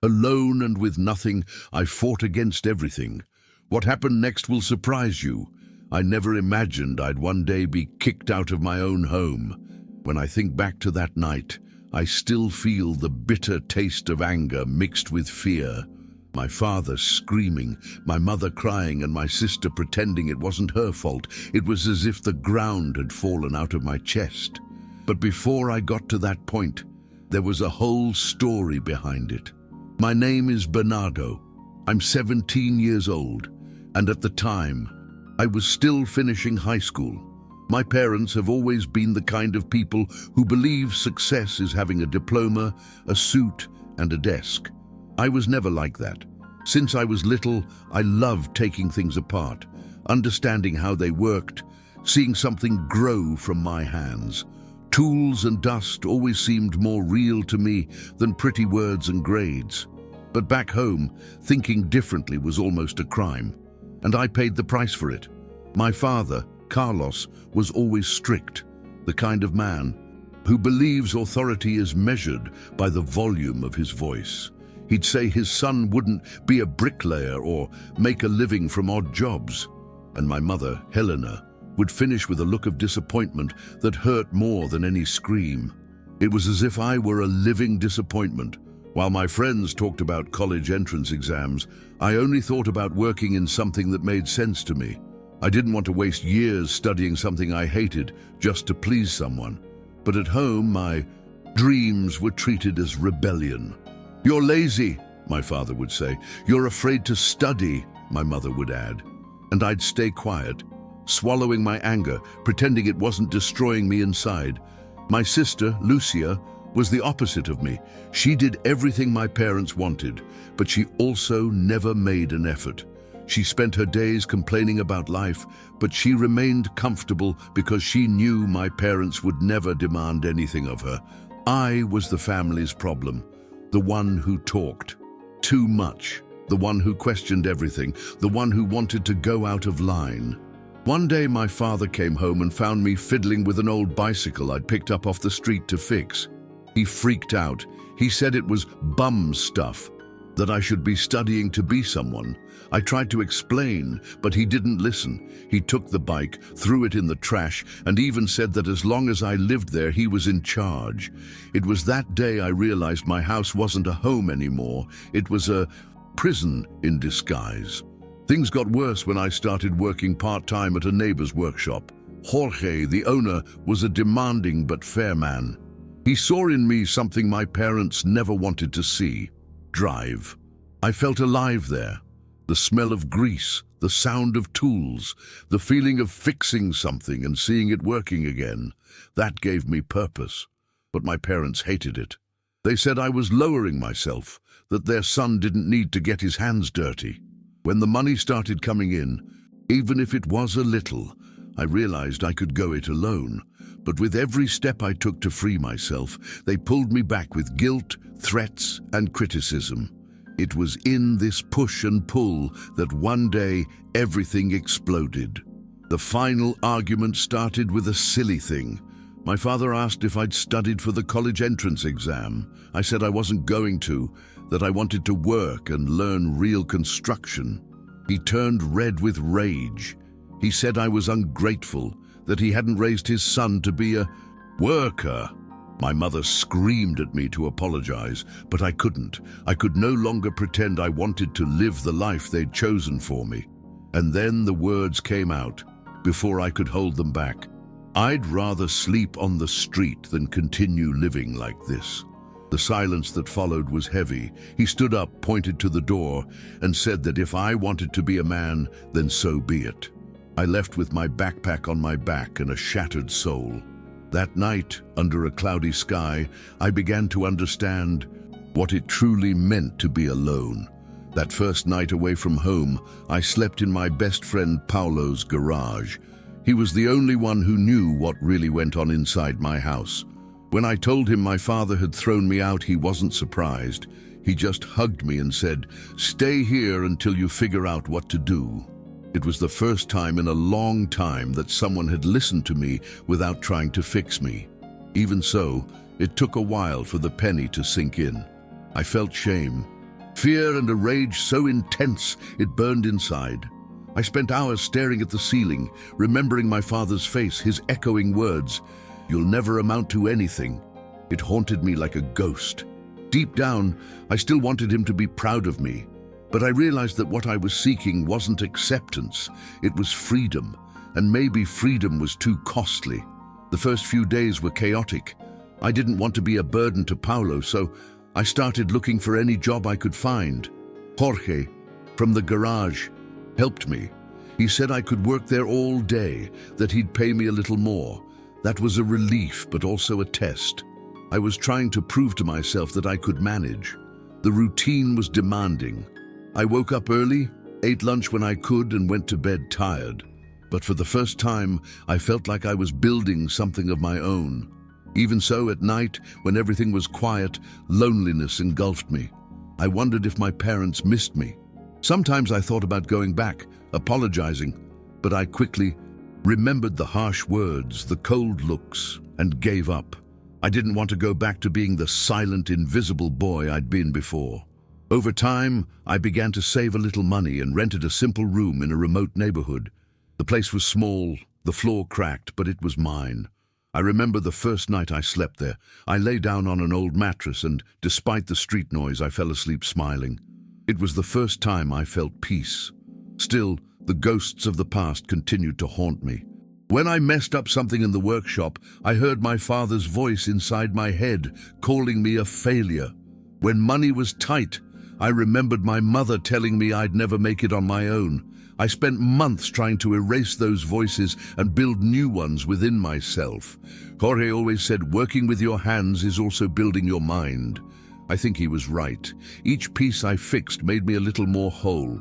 Alone and with nothing, I fought against everything. What happened next will surprise you. I never imagined I'd one day be kicked out of my own home. When I think back to that night, I still feel the bitter taste of anger mixed with fear. My father screaming, my mother crying, and my sister pretending it wasn't her fault. It was as if the ground had fallen out of my chest. But before I got to that point, there was a whole story behind it. My name is Bernardo. I'm 17 years old, and at the time, I was still finishing high school. My parents have always been the kind of people who believe success is having a diploma, a suit, and a desk. I was never like that. Since I was little, I loved taking things apart, understanding how they worked, seeing something grow from my hands. Tools and dust always seemed more real to me than pretty words and grades. But back home, thinking differently was almost a crime, and I paid the price for it. My father, Carlos, was always strict, the kind of man who believes authority is measured by the volume of his voice. He'd say his son wouldn't be a bricklayer or make a living from odd jobs. And my mother, Helena, would finish with a look of disappointment that hurt more than any scream. It was as if I were a living disappointment. While my friends talked about college entrance exams, I only thought about working in something that made sense to me. I didn't want to waste years studying something I hated just to please someone. But at home, my dreams were treated as rebellion. "You're lazy," my father would say. "You're afraid to study," my mother would add. And I'd stay quiet, swallowing my anger, pretending it wasn't destroying me inside. My sister, Lucia, was the opposite of me. She did everything my parents wanted, but she also never made an effort. She spent her days complaining about life, but she remained comfortable because she knew my parents would never demand anything of her. I was the family's problem. The one who talked too much, the one who questioned everything, the one who wanted to go out of line. One day my father came home and found me fiddling with an old bicycle I'd picked up off the street to fix. He freaked out. He said it was bum stuff, that I should be studying to be someone. I tried to explain, but he didn't listen. He took the bike, threw it in the trash, and even said that as long as I lived there, he was in charge. It was that day I realized my house wasn't a home anymore. It was a prison in disguise. Things got worse when I started working part-time at a neighbor's workshop. Jorge, the owner, was a demanding but fair man. He saw in me something my parents never wanted to see: drive. I felt alive there. The smell of grease, the sound of tools, the feeling of fixing something and seeing it working again. That gave me purpose. But my parents hated it. They said I was lowering myself, that their son didn't need to get his hands dirty. When the money started coming in, even if it was a little, I realized I could go it alone. But with every step I took to free myself, they pulled me back with guilt, threats, and criticism. It was in this push and pull that one day everything exploded. The final argument started with a silly thing. My father asked if I'd studied for the college entrance exam. I said I wasn't going to, that I wanted to work and learn real construction. He turned red with rage. He said I was ungrateful, that he hadn't raised his son to be a worker. My mother screamed at me to apologize, but I couldn't. I could no longer pretend I wanted to live the life they'd chosen for me. And then the words came out, before I could hold them back. "I'd rather sleep on the street than continue living like this." The silence that followed was heavy. He stood up, pointed to the door, and said that if I wanted to be a man, then so be it. I left with my backpack on my back and a shattered soul. That night, under a cloudy sky, I began to understand what it truly meant to be alone. That first night away from home, I slept in my best friend Paulo's garage. He was the only one who knew what really went on inside my house. When I told him my father had thrown me out, he wasn't surprised. He just hugged me and said, "Stay here until you figure out what to do." It was the first time in a long time that someone had listened to me without trying to fix me. Even so, it took a while for the penny to sink in. I felt shame. fear and a rage so intense it burned inside. I spent hours staring at the ceiling, remembering my father's face, his echoing words, "You'll never amount to anything." It haunted me like a ghost. Deep down, I still wanted him to be proud of me, but I realized that what I was seeking wasn't acceptance, it was freedom, and maybe freedom was too costly. The first few days were chaotic. I didn't want to be a burden to Paulo, so I started looking for any job I could find. Jorge, from the garage, helped me. He said I could work there all day, that he'd pay me a little more. That was a relief, but also a test. I was trying to prove to myself that I could manage. The routine was demanding. I woke up early, ate lunch when I could, and went to bed tired. But for the first time, I felt like I was building something of my own. Even so, at night, when everything was quiet, loneliness engulfed me. I wondered if my parents missed me. Sometimes I thought about going back, apologizing, but I quickly remembered the harsh words, the cold looks, and gave up. I didn't want to go back to being the silent, invisible boy I'd been before. Over time, I began to save a little money and rented a simple room in a remote neighborhood. The place was small, the floor cracked, but it was mine. I remember the first night I slept there. I lay down on an old mattress and, despite the street noise, I fell asleep smiling. It was the first time I felt peace. Still, the ghosts of the past continued to haunt me. When I messed up something in the workshop, I heard my father's voice inside my head, calling me a failure. When money was tight, I remembered my mother telling me I'd never make it on my own. I spent months trying to erase those voices and build new ones within myself. Jorge always said, working with your hands is also building your mind. I think he was right. Each piece I fixed made me a little more whole.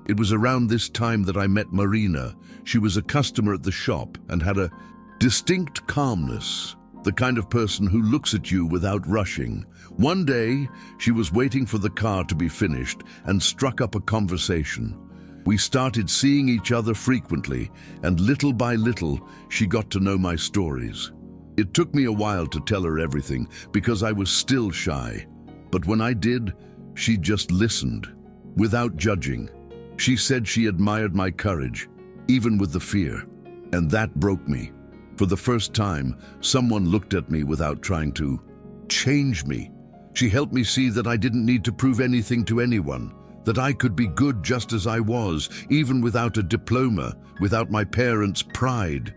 It was around this time that I met Marina. She was a customer at the shop and had a distinct calmness, the kind of person who looks at you without rushing. One day, she was waiting for the car to be finished and struck up a conversation. We started seeing each other frequently, and little by little, she got to know my stories. It took me a while to tell her everything because I was still shy. But when I did, she just listened, without judging. She said she admired my courage, even with the fear, and that broke me. For the first time, someone looked at me without trying to change me. She helped me see that I didn't need to prove anything to anyone, that I could be good just as I was, even without a diploma, without my parents' pride.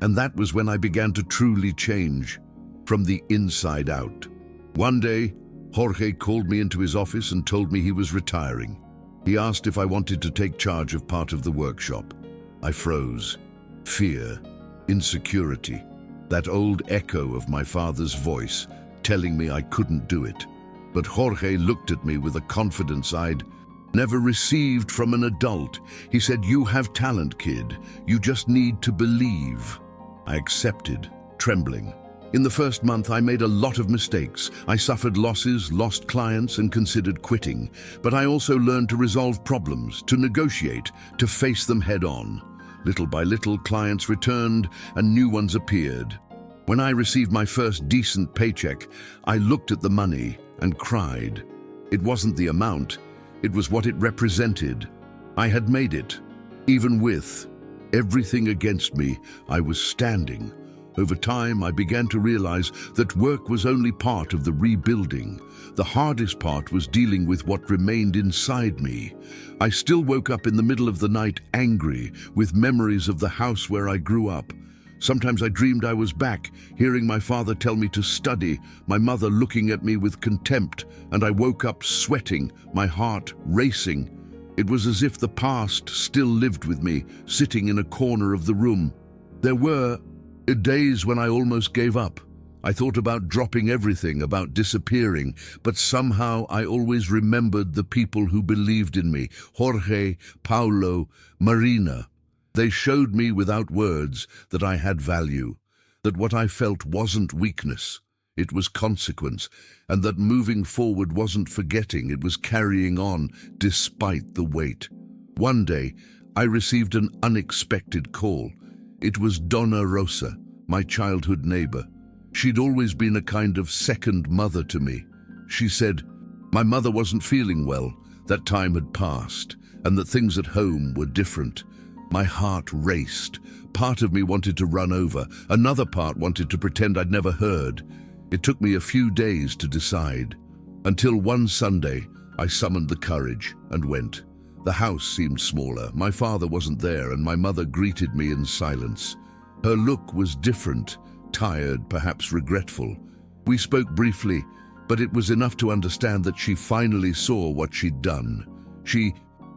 And that was when I began to truly change, from the inside out. One day, Jorge called me into his office and told me he was retiring. He asked if I wanted to take charge of part of the workshop. I froze. Fear, insecurity, that old echo of my father's voice telling me I couldn't do it. But Jorge looked at me with a confidence I'd never received from an adult. He said, "You have talent, kid. You just need to believe." I accepted, trembling. In the first month, I made a lot of mistakes. I suffered losses, lost clients, and considered quitting. But I also learned to resolve problems, to negotiate, to face them head on. Little by little, clients returned and new ones appeared. When I received my first decent paycheck, I looked at the money and cried. It wasn't the amount, it was what it represented. I had made it. Even with everything against me, I was standing. Over time, I began to realize that work was only part of the rebuilding. The hardest part was dealing with what remained inside me. I still woke up in the middle of the night angry, with memories of the house where I grew up. Sometimes I dreamed I was back, hearing my father tell me to study, my mother looking at me with contempt, and I woke up sweating, my heart racing. It was as if the past still lived with me, sitting in a corner of the room. There were days when I almost gave up. I thought about dropping everything, about disappearing, but somehow I always remembered the people who believed in me, Jorge, Paulo, Marina. They showed me without words that I had value, that what I felt wasn't weakness, it was consequence, and that moving forward wasn't forgetting, it was carrying on despite the weight. One day, I received an unexpected call. It was Donna Rosa, my childhood neighbor. She'd always been a kind of second mother to me. She said, "My mother wasn't feeling well. that time had passed, and that things at home were different. My heart raced. Part of me wanted to run over. Another part wanted to pretend I'd never heard. It took me a few days to decide. Until one Sunday, I summoned the courage and went. The house seemed smaller. My father wasn't there, and my mother greeted me in silence. Her look was different, tired, perhaps regretful. We spoke briefly, but it was enough to understand that she finally saw what she'd done. She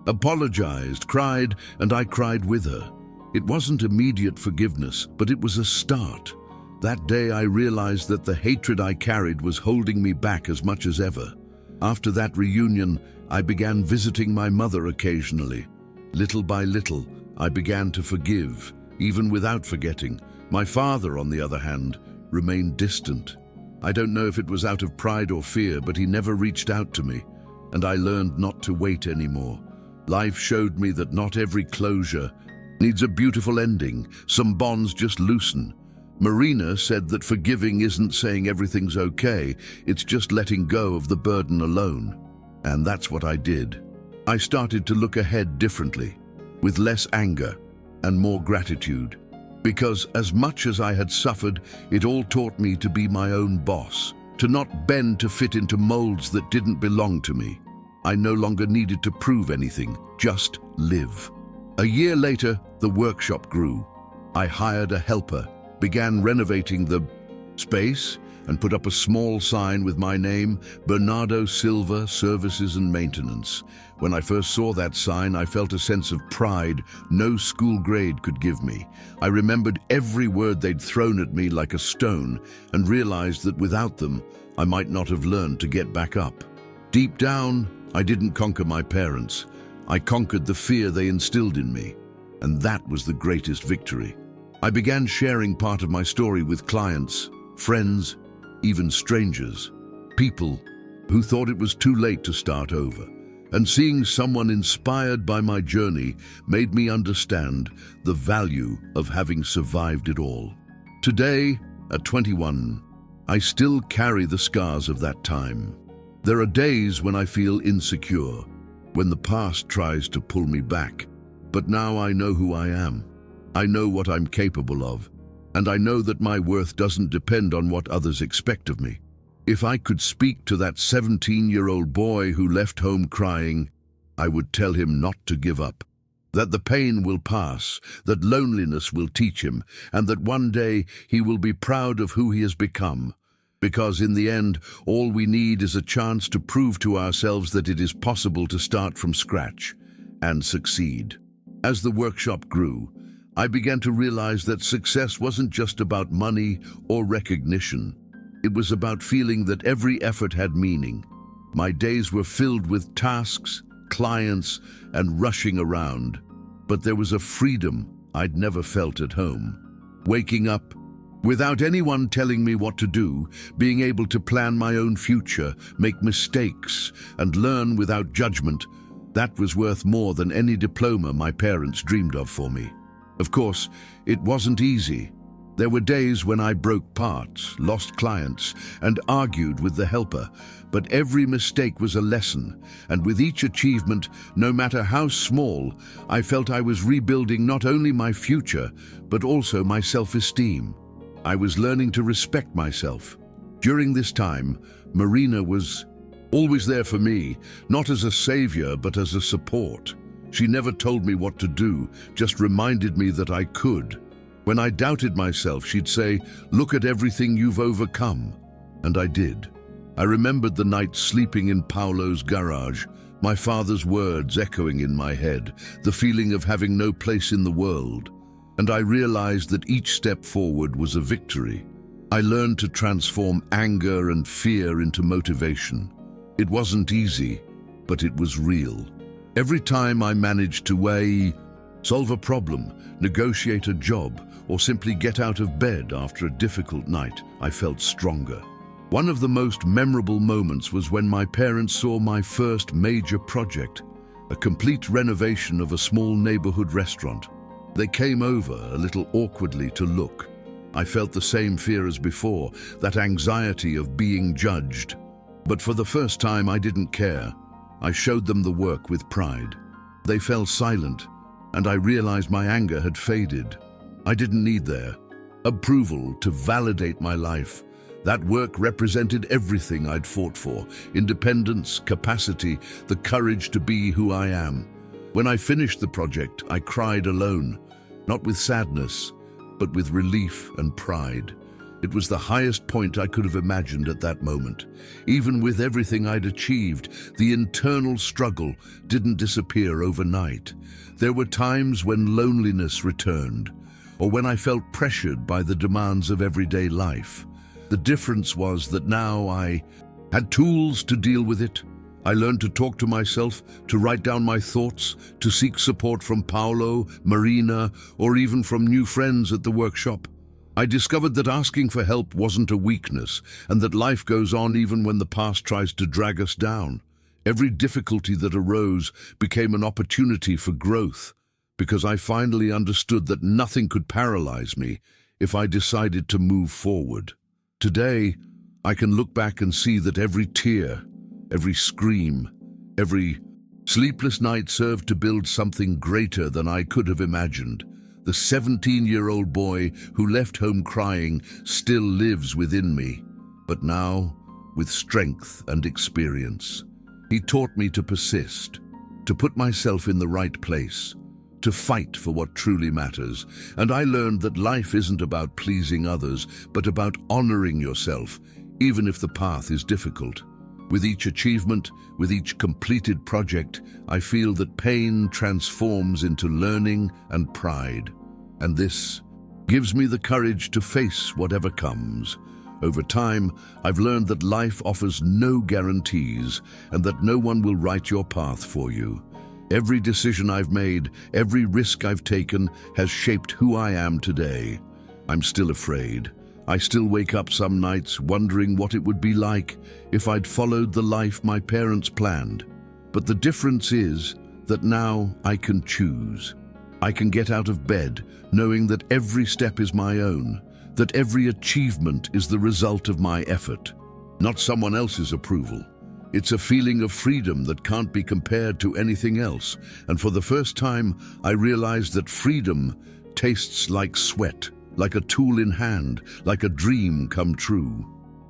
apologized, cried, and I cried with her. It wasn't immediate forgiveness, but it was a start. That day I realized that the hatred I carried was holding me back as much as ever. After that reunion, I began visiting my mother occasionally. Little by little, I began to forgive, even without forgetting. My father, on the other hand, remained distant. I don't know if it was out of pride or fear, but he never reached out to me, and I learned not to wait anymore. Life showed me that not every closure needs a beautiful ending. Some bonds just loosen. Marina said that forgiving isn't saying everything's okay, it's just letting go of the burden alone. And that's what I did. I started to look ahead differently, with less anger and more gratitude. Because as much as I had suffered, it all taught me to be my own boss, to not bend to fit into molds that didn't belong to me. I no longer needed to prove anything, just live. A year later, the workshop grew. I hired a helper, began renovating the space, and put up a small sign with my name, Bernardo Silva, Services and Maintenance. When I first saw that sign, I felt a sense of pride no school grade could give me. I remembered every word they'd thrown at me like a stone and realized that without them, I might not have learned to get back up. Deep down, I didn't conquer my parents. I conquered the fear they instilled in me, and that was the greatest victory. I began sharing part of my story with clients, friends, even strangers, people who thought it was too late to start over. And seeing someone inspired by my journey made me understand the value of having survived it all. Today, at 21, I still carry the scars of that time. There are days when I feel insecure, when the past tries to pull me back. But now I know who I am. I know what I'm capable of. And I know that my worth doesn't depend on what others expect of me. If I could speak to that 17-year-old boy who left home crying, I would tell him not to give up. That the pain will pass, that loneliness will teach him, and that one day he will be proud of who he has become. Because in the end, all we need is a chance to prove to ourselves that it is possible to start from scratch and succeed. As the workshop grew, I began to realize that success wasn't just about money or recognition. It was about feeling that every effort had meaning. My days were filled with tasks, clients, and rushing around. But there was a freedom I'd never felt at home. Waking up without anyone telling me what to do, being able to plan my own future, make mistakes, and learn without judgment, that was worth more than any diploma my parents dreamed of for me. Of course, it wasn't easy. There were days when I broke parts, lost clients, and argued with the helper, but every mistake was a lesson, and with each achievement, no matter how small, I felt I was rebuilding not only my future, but also my self-esteem. I was learning to respect myself. During this time, Marina was always there for me, not as a savior, but as a support. She never told me what to do, just reminded me that I could. When I doubted myself, she'd say, "Look at everything you've overcome." And I did. I remembered the night sleeping in Paolo's garage, my father's words echoing in my head, the feeling of having no place in the world. And I realized that each step forward was a victory. I learned to transform anger and fear into motivation. It wasn't easy, but it was real. Every time I managed to solve a problem, negotiate a job, or simply get out of bed after a difficult night, I felt stronger. One of the most memorable moments was when my parents saw my first major project, a complete renovation of a small neighborhood restaurant. They came over a little awkwardly to look. I felt the same fear as before, that anxiety of being judged. But for the first time, I didn't care. I showed them the work with pride. They fell silent, and I realized my anger had faded. I didn't need their approval to validate my life. That work represented everything I'd fought for: independence, capacity, the courage to be who I am. When I finished the project, I cried alone, not with sadness, but with relief and pride. It was the highest point I could have imagined at that moment. Even with everything I'd achieved, the internal struggle didn't disappear overnight. There were times when loneliness returned, or when I felt pressured by the demands of everyday life. The difference was that now I had tools to deal with it. I learned to talk to myself, to write down my thoughts, to seek support from Paolo, Marina, or even from new friends at the workshop. I discovered that asking for help wasn't a weakness, and that life goes on even when the past tries to drag us down. Every difficulty that arose became an opportunity for growth, because I finally understood that nothing could paralyze me if I decided to move forward. Today, I can look back and see that every tear, every scream, every sleepless night served to build something greater than I could have imagined. The 17-year-old boy who left home crying still lives within me, but now with strength and experience. He taught me to persist, to put myself in the right place, to fight for what truly matters. And I learned that life isn't about pleasing others, but about honoring yourself, even if the path is difficult. With each achievement, with each completed project, I feel that pain transforms into learning and pride. And this gives me the courage to face whatever comes. Over time, I've learned that life offers no guarantees and that no one will write your path for you. Every decision I've made, every risk I've taken has shaped who I am today. I'm still afraid. I still wake up some nights wondering what it would be like if I'd followed the life my parents planned. But the difference is that now I can choose. I can get out of bed knowing that every step is my own, that every achievement is the result of my effort, not someone else's approval. It's a feeling of freedom that can't be compared to anything else. And for the first time, I realized that freedom tastes like sweat, like a tool in hand, like a dream come true.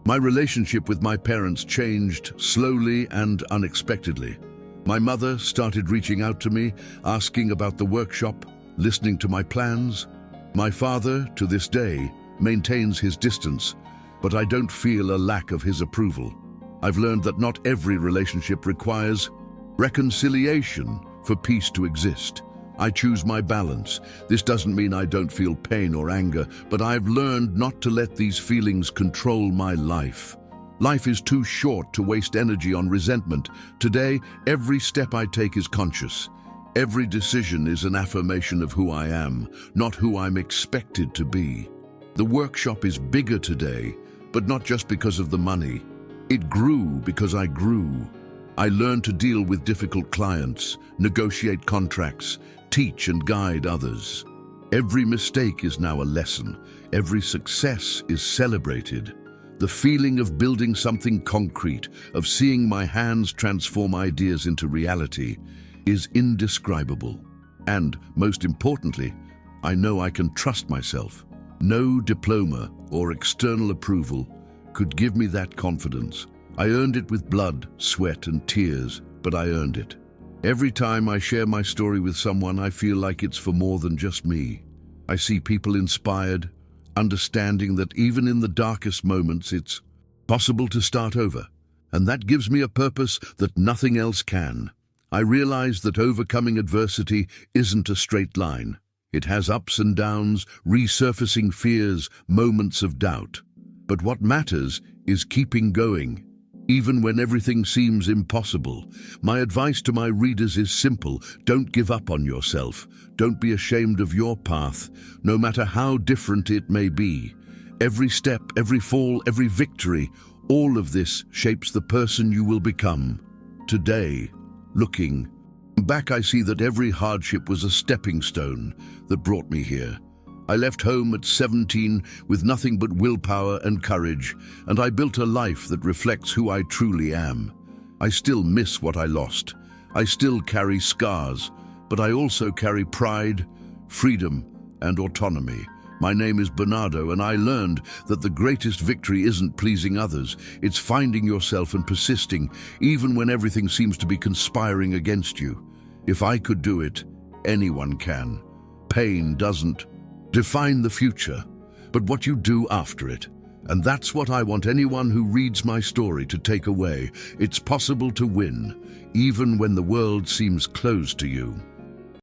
My relationship with my parents changed slowly and unexpectedly. My mother started reaching out to me, asking about the workshop, listening to my plans. My father, to this day, maintains his distance, but I don't feel a lack of his approval. I've learned that not every relationship requires reconciliation for peace to exist. I choose my balance. This doesn't mean I don't feel pain or anger, but I've learned not to let these feelings control my life. Life is too short to waste energy on resentment. Today, every step I take is conscious. Every decision is an affirmation of who I am, not who I'm expected to be. The workshop is bigger today, but not just because of the money. It grew because I grew. I learned to deal with difficult clients, negotiate contracts, teach and guide others. Every mistake is now a lesson. Every success is celebrated. The feeling of building something concrete, of seeing my hands transform ideas into reality, is indescribable. And, most importantly, I know I can trust myself. No diploma or external approval could give me that confidence. I earned it with blood, sweat, and tears, but I earned it. Every time I share my story with someone, I feel like it's for more than just me. I see people inspired, understanding that even in the darkest moments, it's possible to start over. And that gives me a purpose that nothing else can. I realize that overcoming adversity isn't a straight line. It has ups and downs, resurfacing fears, moments of doubt. But what matters is keeping going, even when everything seems impossible. My advice to my readers is simple: don't give up on yourself. Don't be ashamed of your path, no matter how different it may be. Every step, every fall, every victory, all of this shapes the person you will become. Today, looking back, I see that every hardship was a stepping stone that brought me here. I left home at 17 with nothing but willpower and courage, and I built a life that reflects who I truly am. I still miss what I lost. I still carry scars, but I also carry pride, freedom, and autonomy. My name is Bernardo, and I learned that the greatest victory isn't pleasing others. It's finding yourself and persisting, even when everything seems to be conspiring against you. If I could do it, anyone can. Pain doesn't define the future, but what you do after it. And that's what I want anyone who reads my story to take away. It's possible to win, even when the world seems closed to you.